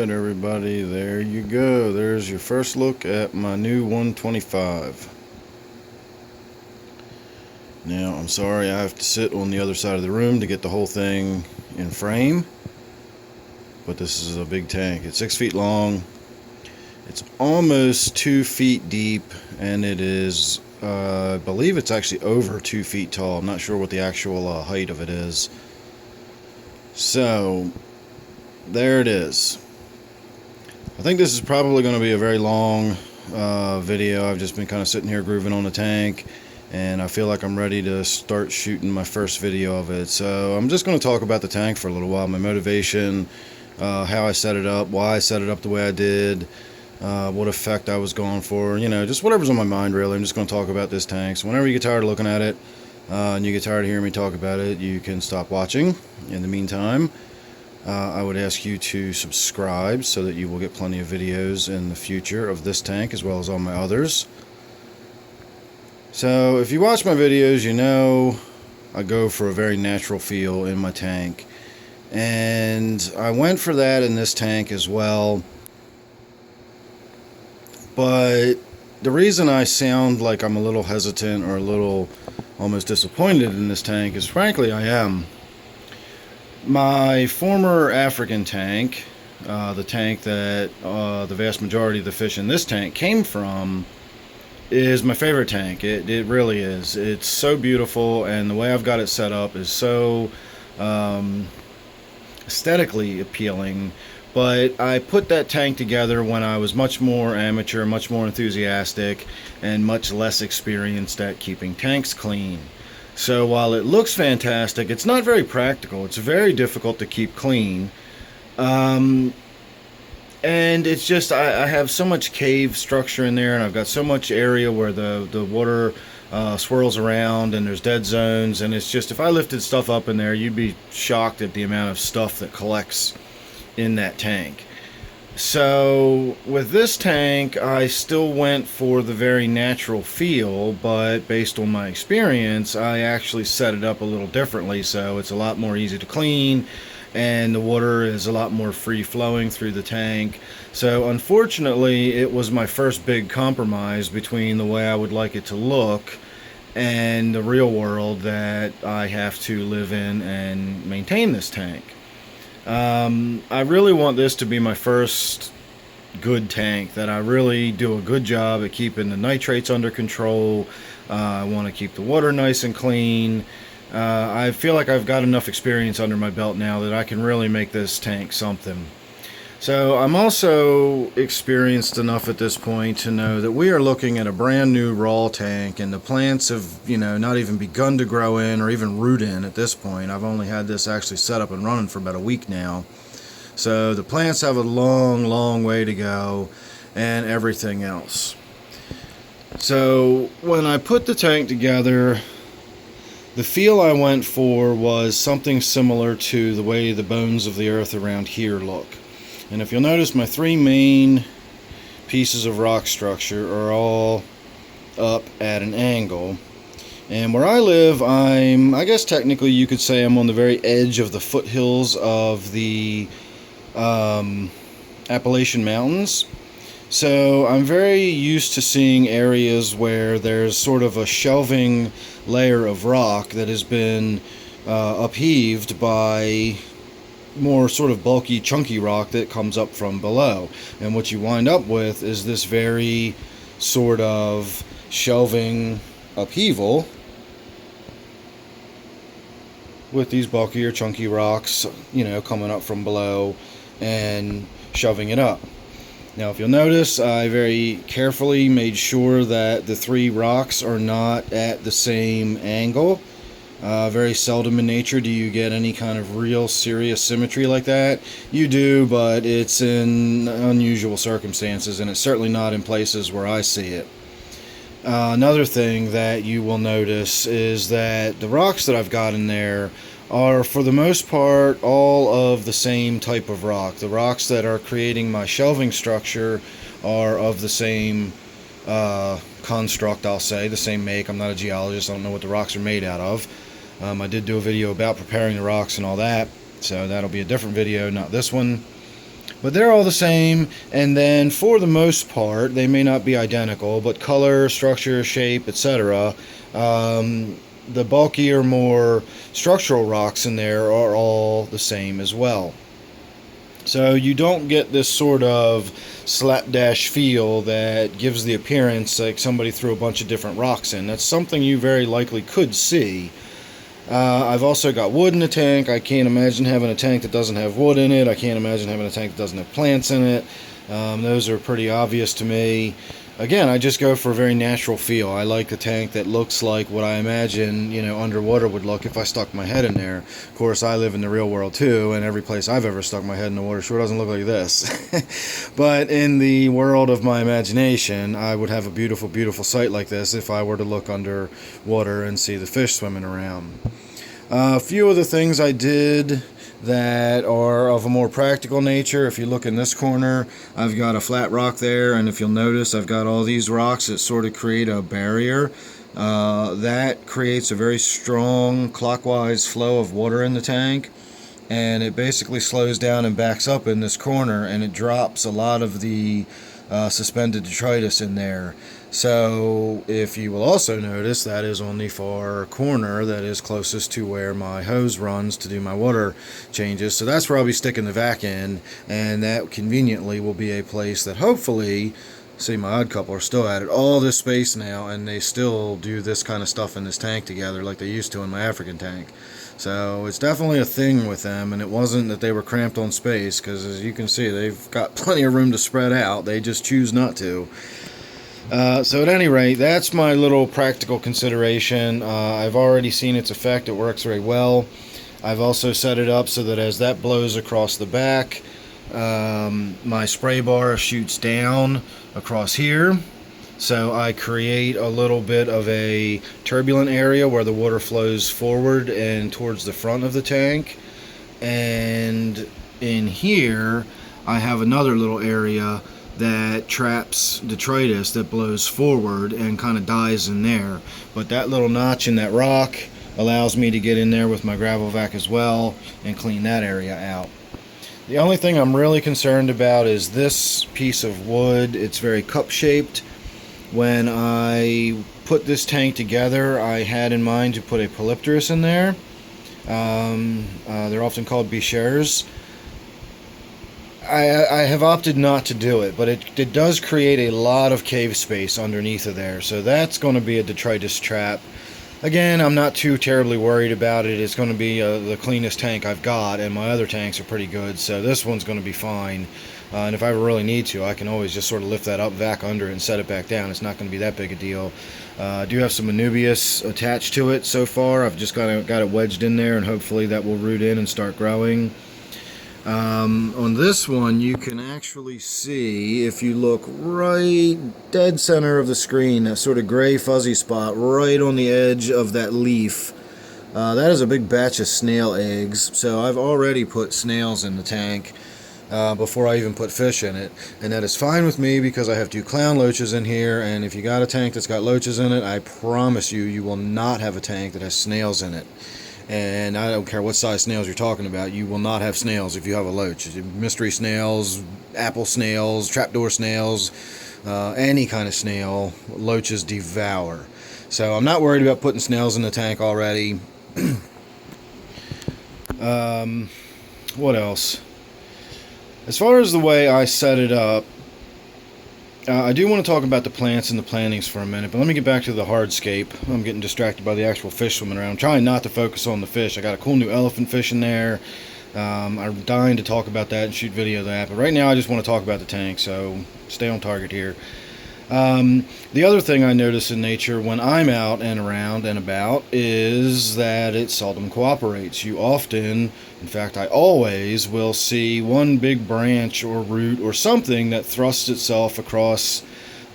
Alright everybody, there you go. There's your first look at my new 125. Now, I'm sorry I have to sit on the other side of the room to get the whole thing in frame. But this is a big tank. It's 6 feet long. It's almost 2 feet deep. And it is, I believe it's actually over 2 feet tall. I'm not sure what the actual height of it is. So, there it is. I think this is probably going to be a very long video. I've just been kind of sitting here grooving on the tank, and I feel like I'm ready to start shooting my first video of it. So I'm just going to talk about the tank for a little while, my motivation, how I set it up, why I set it up the way I did, what effect I was going for, you know, just whatever's on my mind really. I'm just going to talk about this tank. So whenever you get tired of looking at it, and you get tired of hearing me talk about it, you can stop watching. In the meantime, I would ask you to subscribe so that you will get plenty of videos in the future of this tank as well as all my others. So if you watch my videos, you know I go for a very natural feel in my tank, and I went for that in this tank as well. But the reason I sound like I'm a little hesitant or a little almost disappointed in this tank is frankly I am. My former African tank, the tank that the vast majority of the fish in this tank came from, is my favorite tank. It really is. It's so beautiful, and the way I've got it set up is so aesthetically appealing. But I put that tank together when I was much more amateur, much more enthusiastic, and much less experienced at keeping tanks clean. So while it looks fantastic, it's not very practical. It's very difficult to keep clean. And it's just, I have so much cave structure in there, and I've got so much area where the water swirls around, and there's dead zones, and it's just, if I lifted stuff up in there, you'd be shocked at the amount of stuff that collects in that tank. So with this tank, I still went for the very natural feel, but based on my experience, I actually set it up a little differently, so it's a lot more easy to clean, and the water is a lot more free flowing through the tank. So unfortunately, it was my first big compromise between the way I would like it to look and the real world that I have to live in and maintain this tank. I really want this to be my first good tank, that I really do a good job at keeping the nitrates under control. I want to keep the water nice and clean. I feel like I've got enough experience under my belt now that I can really make this tank something. So I'm also experienced enough at this point to know that we are looking at a brand new raw tank, and the plants have, you know, not even begun to grow in or even root in at this point. I've only had this actually set up and running for about a week now. So the plants have a long way to go, and everything else. So when I put the tank together, the feel I went for was something similar to the way the bones of the earth around here look. And if you'll notice, my three main pieces of rock structure are all up at an angle. And where I live, I guess technically you could say I'm on the very edge of the foothills of the Appalachian Mountains. So I'm very used to seeing areas where there's sort of a shelving layer of rock that has been upheaved by more sort of bulky, chunky rock that comes up from below. And what you wind up with is this very sort of shelving upheaval with these bulkier, chunky rocks, you know, coming up from below and shoving it up. Now, if you'll notice, I very carefully made sure that the three rocks are not at the same angle. Very seldom in nature do you get any kind of real serious symmetry like that. You do, but it's in unusual circumstances, and it's certainly not in places where I see it. Another thing that you will notice is that the rocks that I've got in there are, for the most part, all of the same type of rock. The rocks that are creating my shelving structure are of the same construct, I'll say, the same make. I'm not a geologist, I don't know what the rocks are made out of. I did do a video about preparing the rocks and all that, so that'll be a different video, not this one. But they're all the same, and then for the most part, they may not be identical, but color, structure, shape, etc. The bulkier, more structural rocks in there are all the same as well. So you don't get this sort of slapdash feel that gives the appearance like somebody threw a bunch of different rocks in. That's something you very likely could see. I've also got wood in the tank. I can't imagine having a tank that doesn't have wood in it. I can't imagine having a tank that doesn't have plants in it. Those are pretty obvious to me. Again, I just go for a very natural feel. I like a tank that looks like what I imagine, underwater would look if I stuck my head in there. Of course, I live in the real world too, and every place I've ever stuck my head in the water sure doesn't look like this. But in the world of my imagination, I would have a beautiful, beautiful sight like this if I were to look underwater and see the fish swimming around. A few of the things I did that are of a more practical nature. If you look in this corner, I've got a flat rock there, and if you'll notice, I've got all these rocks that sort of create a barrier. That creates a very strong clockwise flow of water in the tank, and it basically slows down and backs up in this corner, and it drops a lot of the suspended detritus in there. So if you will also notice, that is on the far corner that is closest to where my hose runs to do my water changes. So that's where I'll be sticking the vac in, and that conveniently will be a place that hopefully, see, my odd couple are still at it all this space now, and they still do this kind of stuff in this tank together like they used to in my African tank. So it's definitely a thing with them, and it wasn't that they were cramped on space, because as you can see, they've got plenty of room to spread out. They just choose not to. So at any rate, that's my little practical consideration. I've already seen its effect. It works very well. I've also set it up so that as that blows across the back, my spray bar shoots down across here. So I create a little bit of a turbulent area where the water flows forward and towards the front of the tank. And in here, I have another little area that traps detritus that blows forward and kind of dies in there. But that little notch in that rock allows me to get in there with my gravel vac as well and clean that area out. The only thing I'm really concerned about is this piece of wood. It's very cup shaped. When I put this tank together, I had in mind to put a Polypterus in there. They're often called bichères. I have opted not to do it, but it does create a lot of cave space underneath of there, so that's going to be a detritus trap. Again, I'm not too terribly worried about it. It's going to be the cleanest tank I've got, and my other tanks are pretty good, so this one's going to be fine. And if I really need to, I can always just sort of lift that up, vac under it, and set it back down. It's not going to be that big a deal. I do have some Anubias attached to it so far. I've just got it wedged in there, and hopefully that will root in and start growing. On this one, you can actually see, if you look right dead center of the screen, that sort of gray fuzzy spot right on the edge of that leaf. That is a big batch of snail eggs, so I've already put snails in the tank before I even put fish in it, and that is fine with me because I have 2 clown loaches in here, and if you got a tank that's got loaches in it, I promise you, you will not have a tank that has snails in it. And I don't care what size snails you're talking about, you will not have snails if you have a loach. Mystery snails, apple snails, trapdoor snails, any kind of snail, loaches devour. So I'm not worried about putting snails in the tank already. What else? As far as the way I set it up, I do want to talk about the plants and the plantings for a minute, but let me get back to the hardscape. I'm getting distracted by the actual fish swimming around. I'm trying not to focus on the fish. I got a cool new elephant fish in there. I'm dying to talk about that and shoot video of that, but right now I just want to talk about the tank, so stay on target here. The other thing I notice in nature when I'm out and around and about is that it seldom cooperates. You often, in fact I always, will see one big branch or root or something that thrusts itself across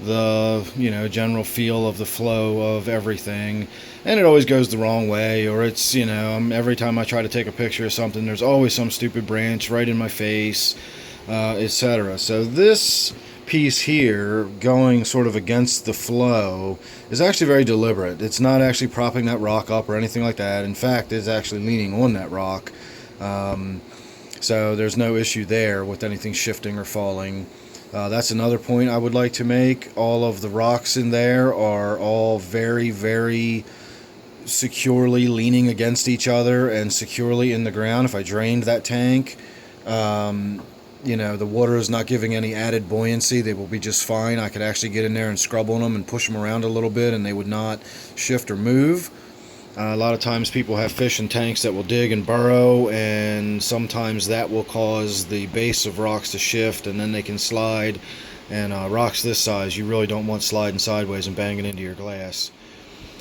the general feel of the flow of everything, and it always goes the wrong way, or it's every time I try to take a picture of something, there's always some stupid branch right in my face, etc. So this piece here going sort of against the flow is actually very deliberate. It's not actually propping that rock up or anything like that. In fact, it's actually leaning on that rock. So there's no issue there with anything shifting or falling. That's another point I would like to make. All of the rocks in there are all very, very securely leaning against each other and securely in the ground. If I drained that tank, the water is not giving any added buoyancy. They will be just fine. I could actually get in there and scrub on them and push them around a little bit, and they would not shift or move. A lot of times people have fish in tanks that will dig and burrow, and sometimes that will cause the base of rocks to shift, and then they can slide. And rocks this size, you really don't want sliding sideways and banging into your glass.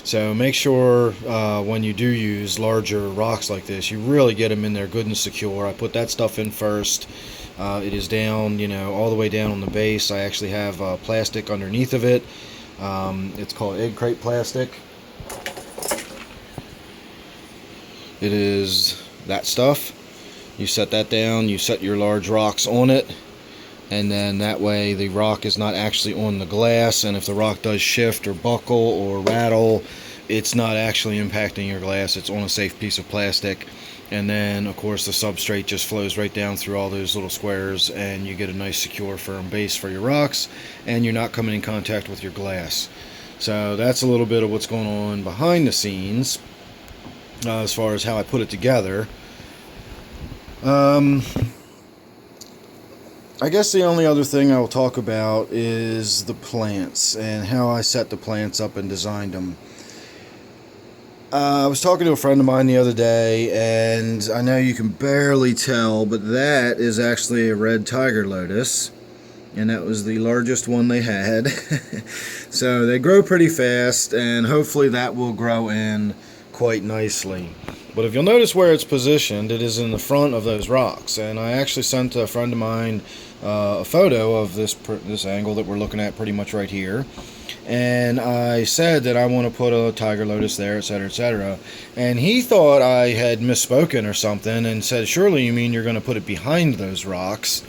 So make sure when you do use larger rocks like this, you really get them in there good and secure. I put that stuff in first. It is down, all the way down on the base. I actually have plastic underneath of it. It's called egg crate plastic. It is that stuff. You set that down, you set your large rocks on it, and then that way the rock is not actually on the glass, and if the rock does shift or buckle or rattle, it's not actually impacting your glass. It's on a safe piece of plastic. And then of course the substrate just flows right down through all those little squares, and you get a nice secure firm base for your rocks, and you're not coming in contact with your glass. So that's a little bit of what's going on behind the scenes. As far as how I put it together, I guess the only other thing I will talk about is the plants and how I set the plants up and designed them. I was talking to a friend of mine the other day, and I know you can barely tell, but that is actually a red tiger lotus, and that was the largest one they had. So they grow pretty fast, and hopefully that will grow in quite nicely. But if you'll notice where it's positioned, it is in the front of those rocks. And I actually sent a friend of mine a photo of this angle that we're looking at pretty much right here. And I said that I want to put a tiger lotus there, etc., etc. And he thought I had misspoken or something and said, surely you mean you're going to put it behind those rocks?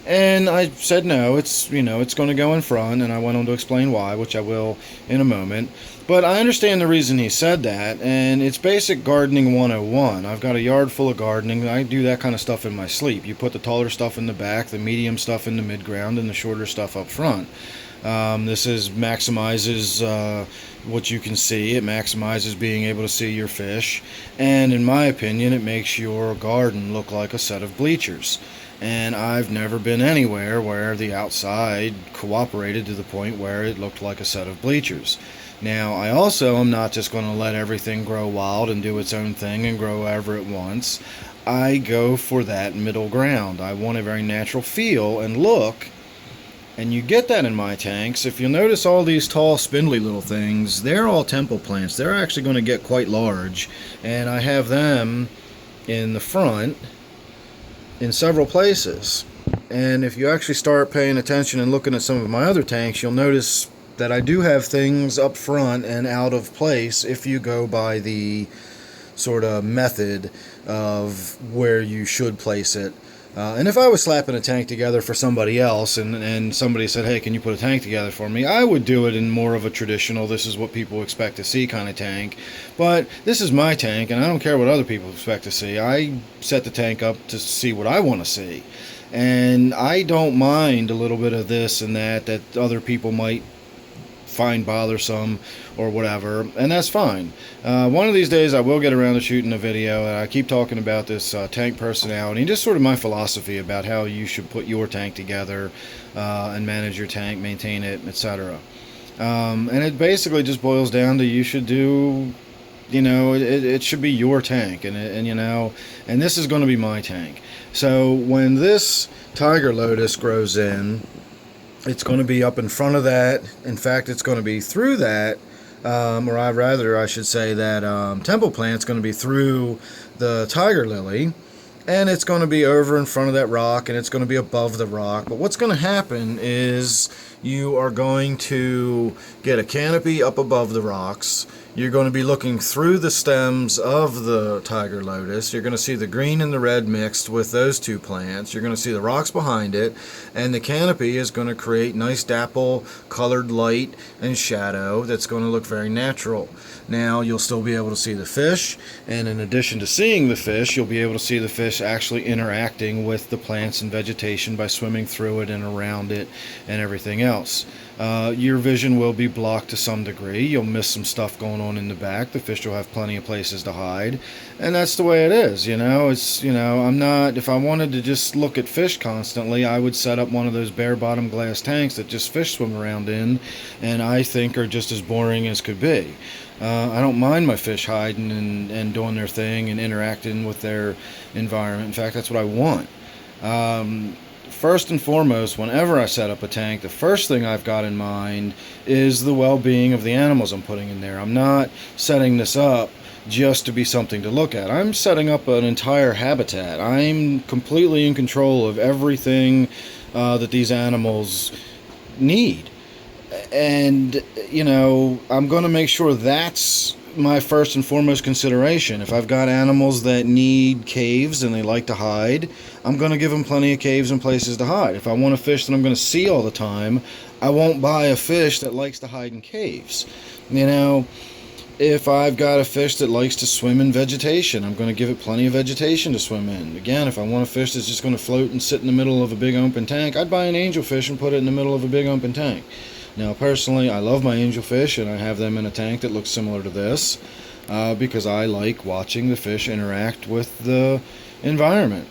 And I said no, it's going to go in front, and I went on to explain why, which I will in a moment. But I understand the reason he said that, and it's basic gardening 101. I've got a yard full of gardening. I do that kind of stuff in my sleep. You put the taller stuff in the back, the medium stuff in the midground, and the shorter stuff up front. This maximizes what you can see. It maximizes being able to see your fish, and in my opinion, it makes your garden look like a set of bleachers. And I've never been anywhere where the outside cooperated to the point where it looked like a set of bleachers. Now, I also am not just going to let everything grow wild and do its own thing and grow wherever it wants. I go for that middle ground. I want a very natural feel and look, and you get that in my tanks. If you'll notice all these tall, spindly little things, they're all temple plants. They're actually going to get quite large, and I have them in the front in several places. And if you actually start paying attention and looking at some of my other tanks, you'll notice that I do have things up front and out of place if you go by the sort of method of where you should place it. And if I was slapping a tank together for somebody else and somebody said, hey, can you put a tank together for me, I would do it in more of a traditional, this is what people expect to see kind of tank. But this is my tank, and I don't care what other people expect to see. I set the tank up to see what I want to see. And I don't mind a little bit of this and that other people might find bothersome or whatever, and that's fine. One of these days I will get around to shooting a video, and I keep talking about this tank personality and just sort of my philosophy about how you should put your tank together and manage your tank, maintain it, etc. And it basically just boils down to you should do, it should be your tank, and this is going to be my tank. So when this tiger lotus grows in, it's going to be up in front of that. In fact, it's going to be through that, I should say that temple plant's going to be through the tiger lily, and it's going to be over in front of that rock, and it's going to be above the rock. But what's going to happen is you are going to get a canopy up above the rocks. you're going to be looking through the stems of the tiger lotus. You're going to see the green and the red mixed with those two plants. You're going to see the rocks behind it, and the canopy is going to create nice dapple colored light and shadow that's going to look very natural. Now you'll still be able to see the fish, and in addition to seeing the fish, you'll be able to see the fish actually interacting with the plants and vegetation by swimming through it and around it and everything else. Your vision will be blocked to some degree. You'll miss some stuff going on in the back. The fish will have plenty of places to hide, and that's the way it is. I'm not, if I wanted to just look at fish constantly, I would set up one of those bare bottom glass tanks that just fish swim around in, and I think are just as boring as could be. I don't mind my fish hiding and doing their thing and interacting with their environment. In fact, that's what I want. First and foremost, whenever I set up a tank, the first thing I've got in mind is the well-being of the animals I'm putting in there. I'm not setting this up just to be something to look at. I'm setting up an entire habitat. I'm completely in control of everything that these animals need. And, I'm going to make sure that's my first and foremost consideration. If I've got animals that need caves and they like to hide, I'm going to give them plenty of caves and places to hide. If I want a fish that I'm going to see all the time, I won't buy a fish that likes to hide in caves. If I've got a fish that likes to swim in vegetation, I'm going to give it plenty of vegetation to swim in. Again, if I want a fish that's just going to float and sit in the middle of a big open tank, I'd buy an angelfish and put it in the middle of a big open tank. Now, personally, I love my angelfish, and I have them in a tank that looks similar to this because I like watching the fish interact with the environment.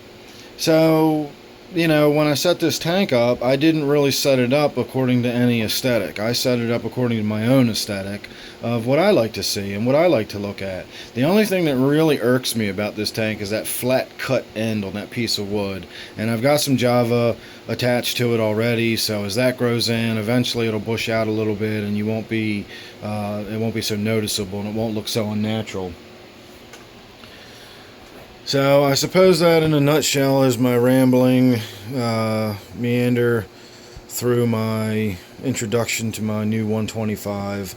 So, when I set this tank up, I didn't really set it up according to any aesthetic. I set it up according to my own aesthetic of what I like to see and what I like to look at. The only thing that really irks me about this tank is that flat cut end on that piece of wood. And I've got some Java attached to it already, so as that grows in, eventually it'll bush out a little bit, and it won't be so noticeable, and it won't look so unnatural. So I suppose that in a nutshell is my rambling meander through my introduction to my new 125.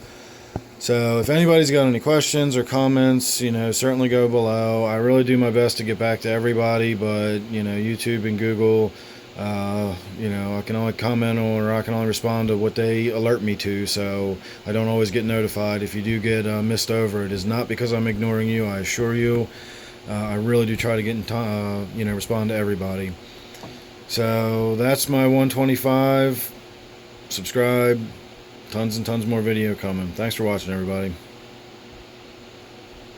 So if anybody's got any questions or comments, certainly go below. I really do my best to get back to everybody, but YouTube and Google, I can only comment on, or I can only respond to what they alert me to, so I don't always get notified. If you do get missed over, it is not because I'm ignoring you, I assure you. I really do try to get in respond to everybody. So that's my 125. Subscribe. Tons and tons more video coming. Thanks for watching, everybody.